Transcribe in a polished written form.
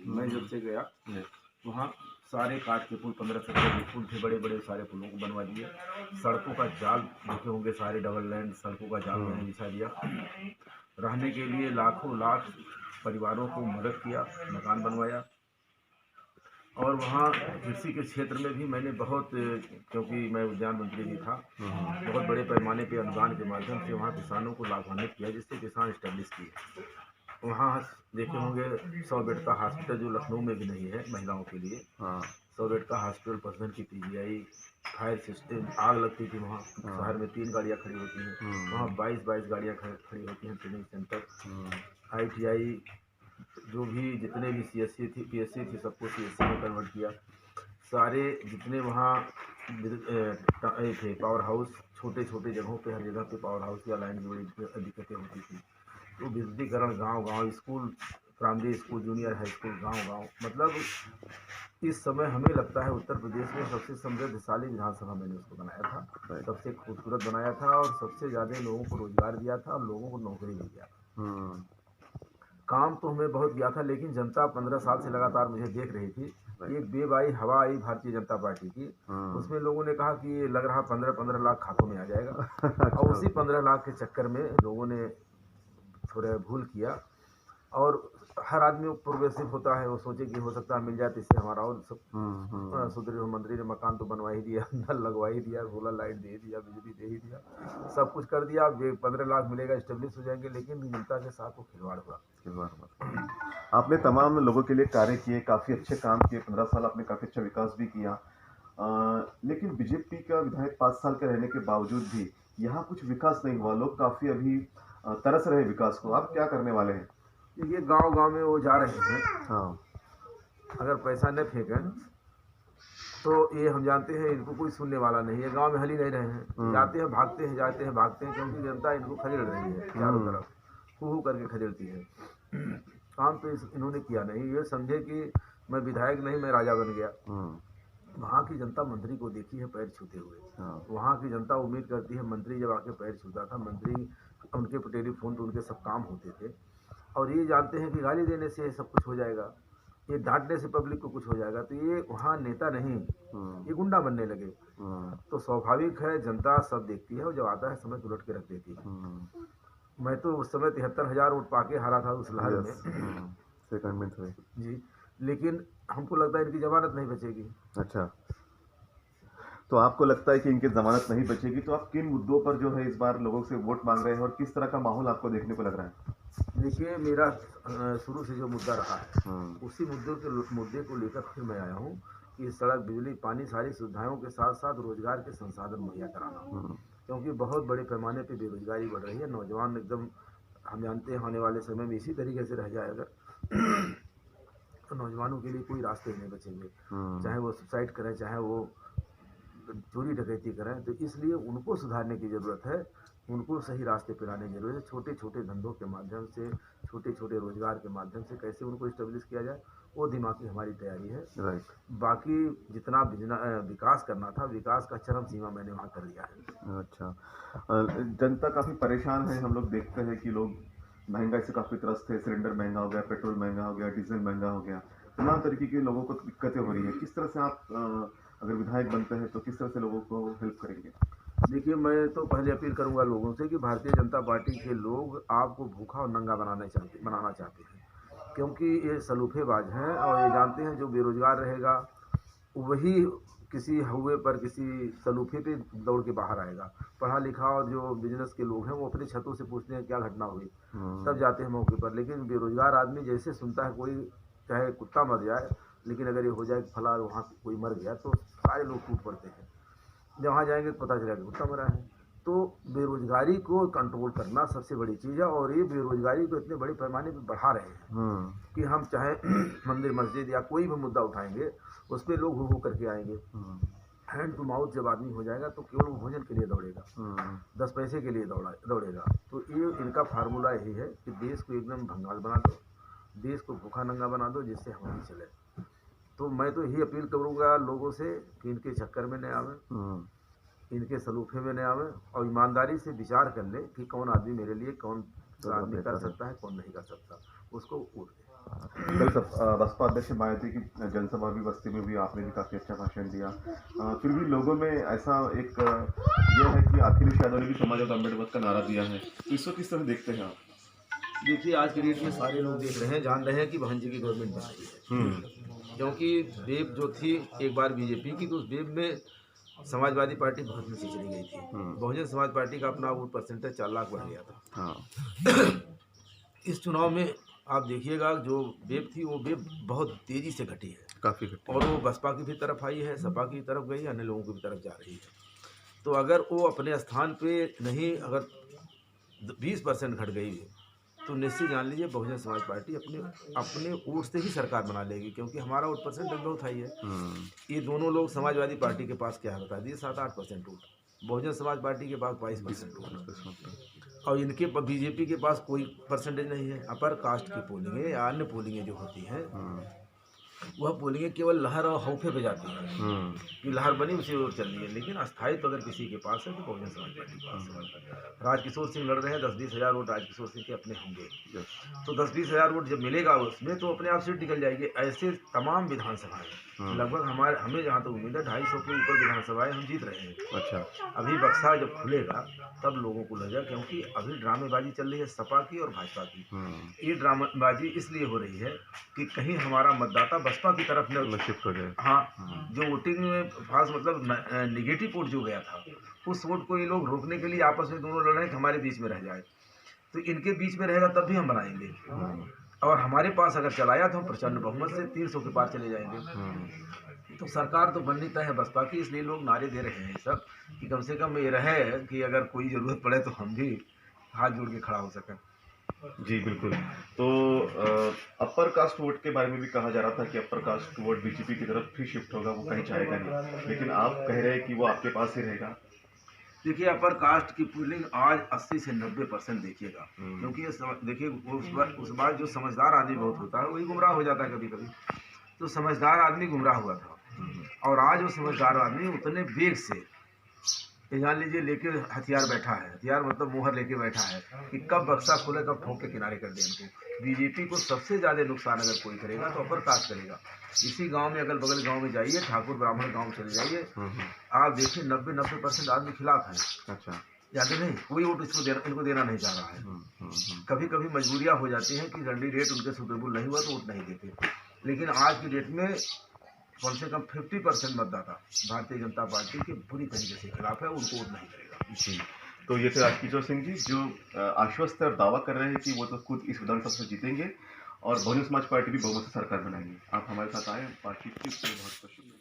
मैं जब से गया वहाँ सारे काठ के पुल 15-17 पुल थे, बड़े बड़े सारे पुलों को बनवा दिए। सड़कों का जाल देखे होंगे, सारे डबल लाइन सड़कों का जाल मैंने बिछा दिया। रहने के लिए लाखों लाख परिवारों को मदद किया, मकान बनवाया। और वहाँ कृषि के क्षेत्र में भी मैंने बहुत, क्योंकि मैं उद्यान मंत्री भी था, बहुत बड़े पैमाने पे अनुदान के माध्यम से वहाँ किसानों को लाभान्वित किया, जिससे किसान स्टैब्लिश किए। वहाँ देखे होंगे 100 बेड का हॉस्पिटल जो लखनऊ में भी नहीं है महिलाओं के लिए। 100 बेड का हॉस्पिटल, पसंद की पीजीआई, फायर सिस्टम। आग लगती थी वहाँ, शहर में 3 गाड़ियाँ खड़ी होती हैं, वहाँ 22 गाड़ियाँ खड़ी होती हैं। ट्रेनिंग सेंटर, ITI, जो भी जितने भी CSC थी, PSC थी, सबको CSC में कन्वर्ट किया। सारे जितने वहाँ थे पावर हाउस, छोटे छोटे जगहों पे, हर जगह पे पावर हाउस या लाइन की बड़ी दिक्कतें होती थी। तो विद्युतीकरण गांव गांव, school, primary school, junior high school गांव गांव। मतलब इस समय हमें लगता है उत्तर प्रदेश में सबसे समृद्धशाली विधानसभा मैंने उसको बनाया था, सबसे खूबसूरत बनाया था, और सबसे ज़्यादा लोगों को रोजगार दिया था, और लोगों को नौकरी भी दिया था। काम तो हमें बहुत किया था, लेकिन जनता 15 साल से लगातार मुझे देख रही थी। एक बेबाई हवा आई भारतीय जनता पार्टी की, उसमें लोगों ने कहा कि ये लग रहा 15-15 लाख खातों में आ जाएगा। और उसी 15 लाख के चक्कर में लोगों ने थोड़ा भूल किया। और हर आदमी प्रोग्रेसिव होता है, वो सोचे कि हो सकता है मिल जाए, तो इससे हमारा और सब सुदृढ़। मंत्री ने मकान तो बनवा ही दिया, नल लगवा ही दिया, सोलर लाइट दे दिया, बिजली दे ही दिया, सब कुछ कर दिया। अब 15 लाख मिलेगा, स्टेब्लिश हो जाएंगे, लेकिन जनता के साथ वो खिलवाड़ हुआ। आपने तमाम लोगों के लिए कार्य किए, काफी अच्छे काम किए, 15 साल आपने काफी अच्छा विकास भी किया। लेकिन बीजेपी का विधायक 5 साल के रहने के बावजूद भी यहाँ कुछ विकास नहीं हुआ। लोग काफी अभी तरस रहे विकास को। आप क्या करने वाले हैं? देखिए, गांव गांव में वो जा रहे हैं, अगर पैसा न फेंकें तो ये हम जानते हैं इनको कोई सुनने वाला नहीं है। गांव में हल ही नहीं रहे हैं, जाते हैं भागते हैं, जाते हैं भागते हैं, क्योंकि जनता इनको खदेड़ रही है चारों तरफ, हू करके खदेड़ती है। काम तो इन्होंने किया नहीं। ये समझे कि मैं विधायक नहीं, मैं राजा बन गया। वहाँ की जनता मंत्री को देखी है पैर छूते हुए। वहाँ की जनता उम्मीद करती है, मंत्री जब आके पैर छूता था, मंत्री उनके टेलीफोन पे उनके सब काम होते थे, और ये जानते हैं कि गाली देने से सब कुछ हो जाएगा, ये डांटने से पब्लिक को कुछ हो जाएगा। तो ये वहाँ नेता नहीं, ये गुंडा बनने लगे। तो स्वाभाविक है, जनता सब देखती है, और जब आता है समय तो उलट के रख देती है। मैं तो उस समय 73,000 वोट पाके हारा था उस लहर में, सेकंड में थे जी। लेकिन हमको लगता है इनकी जमानत नहीं बचेगी। अच्छा, तो आपको लगता है कि इनकी जमानत नहीं बचेगी, तो आप किन मुद्दों पर जो है इस बार लोगों से वोट मांग रहे हैं, और किस तरह का माहौल आपको देखने को लग रहा है? देखिए, मेरा शुरू से जो मुद्दा रहा है, उसी मुद्दे को लेकर फिर मैं आया हूँ कि सड़क, बिजली, पानी, सारी सुविधाओं के साथ साथ रोजगार के संसाधन मुहैया कराना। क्योंकि बहुत बड़े पैमाने पे बेरोजगारी बढ़ रही है। नौजवान एकदम, हम जानते हैं आने वाले समय में इसी तरीके से रह जाए अगर तो नौजवानों के लिए कोई रास्ते नहीं बचेंगे, चाहे वो सुसाइड करें, चाहे वो चोरी डकैती करें। तो इसलिए उनको सुधारने की ज़रूरत है, उनको सही रास्ते पे लाने की ज़रूरत है। छोटे छोटे धंधों के माध्यम से, छोटे छोटे रोजगार के माध्यम से कैसे उनको इस्टेब्लिश किया जाए, वो दिमाग की हमारी तैयारी है। बाकी जितना विकास करना था, विकास का चरम सीमा मैंने वहाँ कर लिया है। अच्छा, जनता काफी परेशान है। हम लोग देखते हैं कि लोग महंगाई से काफी त्रस्त है। सिलेंडर महंगा हो गया, पेट्रोल महंगा हो गया, डीजल महंगा हो गया, तमाम तरीके की लोगों को दिक्कतें हो रही है। किस तरह से आप अगर विधायक बनते हैं तो किस तरह से लोगों को हेल्प करेंगे? देखिए, मैं तो पहले अपील करूंगा लोगों से कि भारतीय जनता पार्टी के लोग आपको भूखा और नंगा बनाना चाहते हैं, क्योंकि ये सलूफेबाज हैं, और ये जानते हैं जो बेरोजगार रहेगा वही किसी हुए पर, किसी सलूफे पे दौड़ के बाहर आएगा। पढ़ा लिखा और जो बिजनेस के लोग हैं वो अपनी छतों से पूछते हैं क्या घटना हुई, तब जाते हैं मौके पर। लेकिन बेरोजगार आदमी जैसे सुनता है कोई, चाहे कुत्ता मर जाए, लेकिन अगर ये हो जाए फला वहाँ कोई मर गया, तो सारे लोग टूट पड़ते हैं। जहाँ जाएंगे तो पता चलेगा कुत्ता मरा है। तो बेरोजगारी को कंट्रोल करना सबसे बड़ी चीज़ है, और ये बेरोजगारी को इतने बड़े पैमाने पर बढ़ा रहे हैं कि हम चाहे मंदिर मस्जिद या कोई भी मुद्दा उठाएंगे, उस पर लोग हु करके आएंगे। हैंड टू माउथ जब आदमी हो जाएगा तो केवल वो भोजन के लिए दौड़ेगा, 10 पैसे के लिए दौड़ेगा। तो ये इनका फार्मूला यही है कि देश को एकदम भंगाल बना दो, देश को भूखा नंगा बना दो, जिससे हम नहीं चले। तो मैं तो यही अपील करूँगा लोगों से कि इनके चक्कर में न आवे, इनके सलूफे में न आवे, और ईमानदारी से विचार कर ले कि कौन आदमी मेरे लिए, कौन आदमी कर सकता है, कौन नहीं कर सकता, उसको वोट दें। कल बसपा अध्यक्ष मायावती की जनसभा भी बस्ती में हुई, आपने भी काफी अच्छा भाषण दिया। फिर भी लोगों में ऐसा एक ये है कि अखिलेश यादव ने भी समाजवादी अम्बेडकर का नारा दिया है, तो इसको किस तरह देखते हैं आप? देखिए, आज की डेट में सारे लोग देख रहे हैं, जान रहे हैं कि बहन जी की गवर्नमेंट बन रही है। क्योंकि वेब जो थी एक बार बीजेपी की, तो उस वेब में समाजवादी पार्टी बहुत नीचे चली गई थी। बहुजन समाज पार्टी का अपना वोट परसेंटेज 4 लाख बढ़ गया था। हाँ। इस चुनाव में आप देखिएगा, जो वेब थी वो वेब बहुत तेज़ी से घटी है, काफी घटी। और वो बसपा की भी तरफ आई है, सपा की तरफ गई, अन्य लोगों की भी तरफ जा रही है। तो अगर वो अपने स्थान पे नहीं, अगर 20% घट गई है, तो निश्चित जान लीजिए बहुजन समाज पार्टी अपने अपने वोट से ही सरकार बना लेगी, क्योंकि हमारा वोट परसेंटेज बहुत हाई है। ये दोनों लोग समाजवादी पार्टी के पास क्या है बता दिए, 7-8% वोट, बहुजन समाज पार्टी के पास 22% वोट, और इनके बीजेपी के पास कोई परसेंटेज नहीं है। अपर कास्ट की पोलिंगें या अन्य पोलिंगें जो होती हैं, वह पोलिंगें केवल लहर और हौफे पे जाती हैं कि लहर बनी उसी ओर चल रही है, लेकिन अस्थायित्व अगर किसी के पास है तो बहुजन समाज पार्टी के पास है। राजकिशोर सिंह लड़ रहे हैं, 10-20 हज़ार वोट राजकिशोर सिंह के अपने होंगे, तो 10-20 हज़ार वोट जब मिलेगा उसमें, तो अपने आप सीट निकल जाएगी। ऐसे तमाम विधानसभाएं लगभग हमें जहाँ तक उम्मीद है 250 के ऊपर विधानसभाएं हम जीत रहे हैं। अच्छा। अभी बक्सा जब खुलेगा तब लोगों को लगेगा, क्योंकि अभी ड्रामेबाजी चल रही है सपा की और भाजपा की। ये ड्रामेबाजी इसलिए हो रही है कि कहीं हमारा मतदाता बसपा की तरफ न शिफ्ट हो जाए। हाँ, जो वोटिंग में फाल्स मतलब निगेटिव वोट जो गया था, उस वोट को ये लोग रोकने के लिए आपस में दोनों लड़ रहे हैं कि हमारे बीच में रह जाए। तो इनके बीच में रहेगा तब भी हम बनाएंगे, और हमारे पास अगर चलाया तो हम प्रचंड बहुमत से 300 के पार चले जाएंगे। तो सरकार तो बननी तय है बसपा की, इसलिए लोग नारे दे रहे हैं सब कि कम से कम ये रहे कि अगर कोई ज़रूरत पड़े तो हम भी हाथ जोड़ के खड़ा हो सकें। जी बिल्कुल। तो अपर कास्ट वोट के बारे में भी कहा जा रहा था कि अपर कास्ट वोट बीजेपी की तरफ फिर शिफ्ट होगा, वो कहीं जाएगा नहीं, लेकिन आप कह रहे हैं कि वो आपके पास ही रहेगा। देखिए, अपर कास्ट की पोलिंग आज 80 से 90% देखिएगा, क्योंकि देखिए उस बार जो समझदार आदमी बहुत होता है वही गुमराह हो जाता है कभी कभी। तो समझदार आदमी गुमराह हुआ था, और आज वो समझदार आदमी उतने वेग से, ये जान लीजिए, लेके हथियार बैठा है, हथियार मतलब मुहर लेके बैठा है कि कब बक्सा खुले, कब ठोक के किनारे कर दें इनको। बीजेपी को सबसे ज़्यादा नुकसान अगर कोई करेगा तो अपर कास्ट करेगा। इसी गांव में, अगल बगल गांव में जाइए, ठाकुर ब्राह्मण गांव चले जाइए, आप देखिए 90% आदमी खिलाफ है। अच्छा। जाते नहीं, कोई वोट इनको देना नहीं चाह रहा है। कभी कभी मजबूरियां हो जाती हैं कि कैंडिडेट उनके सुटेबल नहीं हुआ तो वोट नहीं देते, लेकिन आज की डेट में कम से कम 50% मतदाता भारतीय जनता पार्टी के बुरी तरीके से खिलाफ है, उनको वोट नहीं करेगा। जी। तो ये थे राजकिशोर सिंह जी, जो आश्वस्त है और दावा कर रहे हैं कि वो तो खुद इस विधानसभा से जीतेंगे और बहुजन समाज पार्टी भी बहुमत से सरकार बनाएंगे। आप हमारे साथ आए, बातचीत की, उसके लिए बहुत बहुत शुक्रिया।